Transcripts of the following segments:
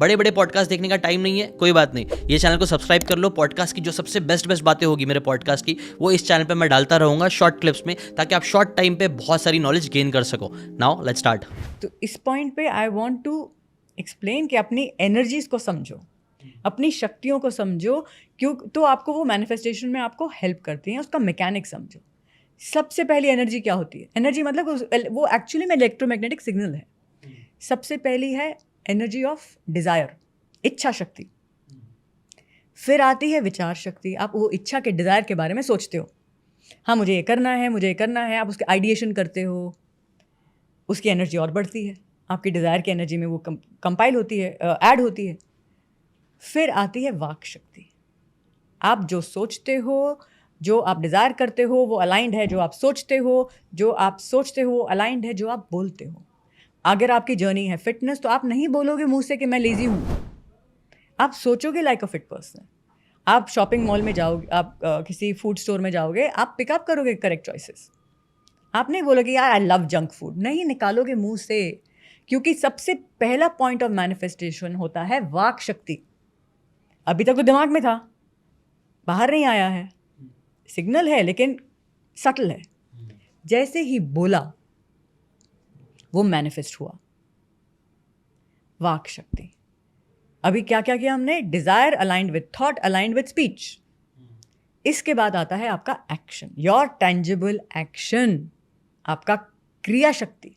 बड़े बड़े पॉडकास्ट देखने का टाइम नहीं है, कोई बात नहीं, ये चैनल को सब्सक्राइब कर लो। पॉडकास्ट की जो सबसे बेस्ट बातें होगी मेरे पॉडकास्ट की, वो इस चैनल पे मैं डालता रहूँगा शॉर्ट क्लिप्स में, ताकि आप शॉर्ट टाइम पे बहुत सारी नॉलेज गेन कर सको। Now let's start. तो इस पॉइंट पे आई वांट टू एक्सप्लेन कि अपनी एनर्जीज को समझो, अपनी शक्तियों को समझो, क्यों तो आपको वो मैनिफेस्टेशन में आपको हेल्प करती हैं। उसका मैकेनिक समझो। सबसे पहली एनर्जी क्या होती है? एनर्जी मतलब वो एक्चुअली में इलेक्ट्रोमैग्नेटिक सिग्नल है। सबसे पहली है एनर्जी ऑफ डिज़ायर, इच्छा शक्ति। फिर आती है विचार शक्ति। आप वो इच्छा के डिज़ायर के बारे में सोचते हो, हाँ मुझे ये करना है, मुझे ये करना है। आप उसके आइडिएशन करते हो, उसकी एनर्जी और बढ़ती है, आपकी डिज़ायर की एनर्जी में वो कंपाइल होती है, ऐड होती है। फिर आती है वाक शक्ति। आप जो सोचते हो, जो आप डिज़ायर करते हो, वो अलाइंड है जो आप सोचते हो, जो आप सोचते हो वो अलाइंड है जो आप बोलते हो। अगर आपकी जर्नी है फिटनेस, तो आप नहीं बोलोगे मुंह से कि मैं लेज़ी हूँ, आप सोचोगे लाइक अ फिट पर्सन। आप शॉपिंग मॉल में जाओगे, आप किसी फूड स्टोर में जाओगे, आप पिकअप करोगे करेक्ट चॉइसेस। आप नहीं बोलोगे यार आई लव जंक फूड, नहीं निकालोगे मुंह से, क्योंकि सबसे पहला पॉइंट ऑफ मैनिफेस्टेशन होता है वाक शक्ति। अभी तक तो दिमाग में था, बाहर नहीं आया है, सिग्नल है लेकिन सटल है। जैसे ही बोला वो मैनिफेस्ट हुआ, वाक शक्ति। अभी क्या क्या किया हमने? Desire aligned with thought, aligned with speech. इसके बाद आता है आपका एक्शन, योर टेंजिबल एक्शन, आपका क्रिया शक्ति।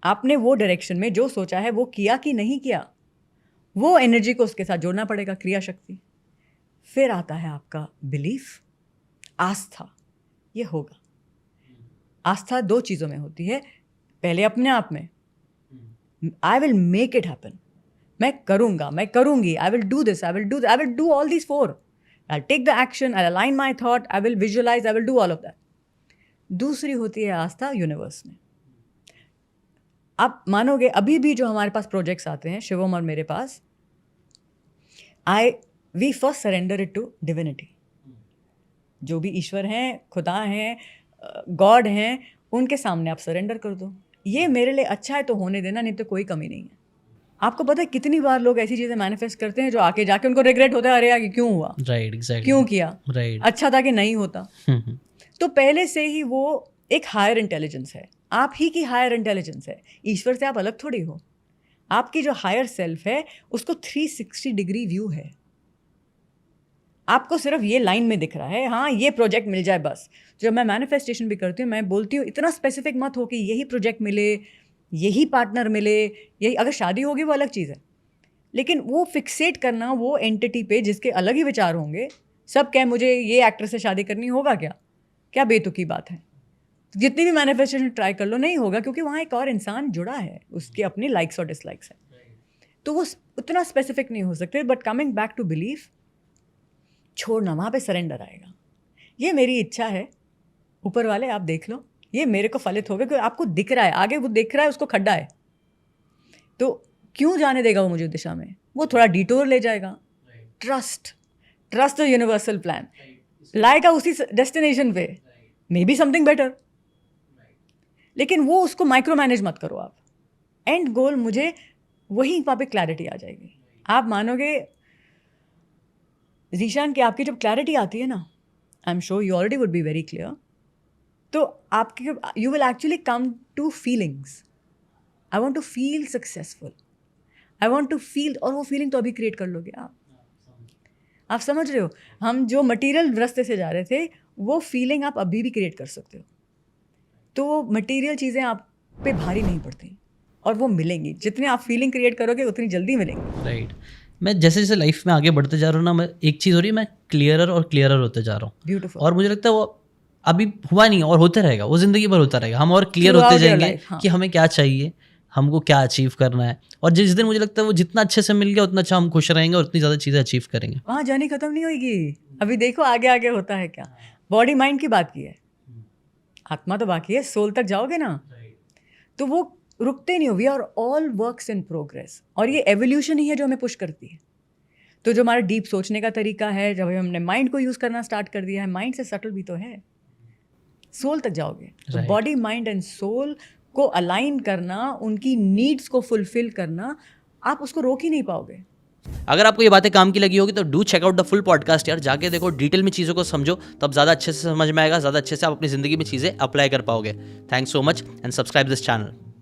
आपने वो डायरेक्शन में जो सोचा है वो किया कि नहीं किया, वो एनर्जी को उसके साथ जोड़ना पड़ेगा, क्रिया शक्ति। फिर आता है आपका बिलीफ, आस्था। ये होगा। आस्था दो चीज़ों में होती है। पहले अपने आप में, I will make it happen, मैं करूँगा, मैं करूँगी, I will do this, I will do all these four, I take the action, I align my thought, I will visualise, I will do all of that. दूसरी होती है आस्था universe में। आप मानोगे अभी भी जो हमारे पास प्रोजेक्ट्स आते हैं, शिवम और मेरे पास, we first surrender it to divinity. जो भी ईश्वर हैं, खुदा हैं, गॉड हैं, उनके सामने आप सरेंडर कर दो। ये मेरे लिए अच्छा है तो होने देना, नहीं तो कोई कमी नहीं है। आपको पता है कितनी बार लोग ऐसी चीज़ें मैनिफेस्ट करते हैं जो आके जाके उनको रिग्रेट होता है, अरे यार क्यों हुआ, राइट, एग्जैक्टली, क्यों किया, राइट, अच्छा था कि नहीं होता। तो पहले से ही वो एक हायर इंटेलिजेंस है, आप ही की हायर इंटेलिजेंस है। ईश्वर से आप अलग थोड़ी हो। आपकी जो हायर सेल्फ है उसको 360 डिग्री व्यू है। आपको सिर्फ ये लाइन में दिख रहा है, हाँ ये प्रोजेक्ट मिल जाए बस। जब मैं मैनिफेस्टेशन भी करती हूँ, मैं बोलती हूँ इतना स्पेसिफिक मत हो कि यही प्रोजेक्ट मिले, यही पार्टनर मिले, यही, अगर शादी होगी वो अलग चीज़ है, लेकिन वो फिक्सेट करना वो एंटिटी पे जिसके अलग ही विचार होंगे, सब कह मुझे ये एक्टर से शादी करनी, होगा क्या? क्या बेतुकी बात है। जितनी भी मैनिफेस्टेशन ट्राई कर लो, नहीं होगा, क्योंकि वहाँ एक और इंसान जुड़ा है, उसके अपने लाइक्स और डिसलाइक्स है, तो वो उतना स्पेसिफिक नहीं हो सकते। But coming back to belief, छोड़ना, वहाँ पे सरेंडर आएगा। ये मेरी इच्छा है, ऊपर वाले आप देख लो, ये मेरे को फलित होगा, क्योंकि आपको दिख रहा है, आगे वो दिख रहा है, उसको खड्डा है, तो क्यों जाने देगा वो मुझे दिशा में? वो थोड़ा डिटोर ले जाएगा। ट्रस्ट द यूनिवर्सल प्लान, लाएगा उसी डेस्टिनेशन पे, मे बी समथिंग बेटर, लेकिन वो उसको माइक्रो मैनेज मत करो आप। एंड गोल मुझे वहीं वहाँ पे क्लैरिटी आ जाएगी। आप मानोगे जीशान कि आपकी जब क्लैरिटी आती है ना, I am sure you already would be very clear, तो आपके you will actually come to feelings. I want to feel successful, I want to feel, और वो फीलिंग तो अभी क्रिएट कर लोगे आप समझ रहे हो? हम जो मटीरियल रास्ते से जा रहे थे, वो फीलिंग आप अभी भी क्रिएट कर सकते हो। तो वो मटीरियल चीज़ें आप पे भारी नहीं पड़ती, और वो मिलेंगी। जितनी आप फीलिंग क्रिएट करोगे उतनी जल्दी मिलेंगी। राइट। मैं जैसे जैसे लाइफ में आगे बढ़ते जा रहा हूँ ना, मैं एक चीज़ हो रही है, मैं क्लियरर और क्लियरर होते जा रहा हूँ। ब्यूटीफुल। और मुझे लगता है वो अभी हुआ नहीं और होते रहेगा, वो ज़िंदगी भर होता रहेगा। हम और क्लियर Throughout होते your जाएंगे life, हाँ। कि हमें क्या चाहिए, हमको क्या अचीव करना है। और जिस दिन मुझे लगता है वो जितना अच्छे से मिल गया, उतना अच्छा हम खुश रहेंगे और उतनी ज़्यादा चीज़ें अचीव करेंगे। वहाँ जर्नी खत्म नहीं होगी। अभी देखो आगे आगे होता है क्या। बॉडी माइंड की बात की है, आत्मा तो बाकी है, सोल तक जाओगे ना, तो वो रुकते नहीं हो। We are all works in progress, और ये एवोल्यूशन ही है जो हमें पुश करती है। तो जो हमारा डीप सोचने का तरीका है, जब हमने माइंड को यूज़ करना स्टार्ट कर दिया है, माइंड से सटल भी तो है, सोल तक जाओगे। तो बॉडी माइंड एंड सोल को अलाइन करना, उनकी नीड्स को फुलफिल करना, आप उसको रोक ही नहीं पाओगे। अगर आपको ये बातें काम की लगी होगी तो do check out the full podcast यार, जाके देखो, डिटेल में चीज़ों को समझो, तब ज़्यादा अच्छे से समझ में आएगा, ज़्यादा अच्छे से आप अपनी ज़िंदगी में चीज़ें अप्लाई कर पाओगे। Thanks so much and subscribe this channel.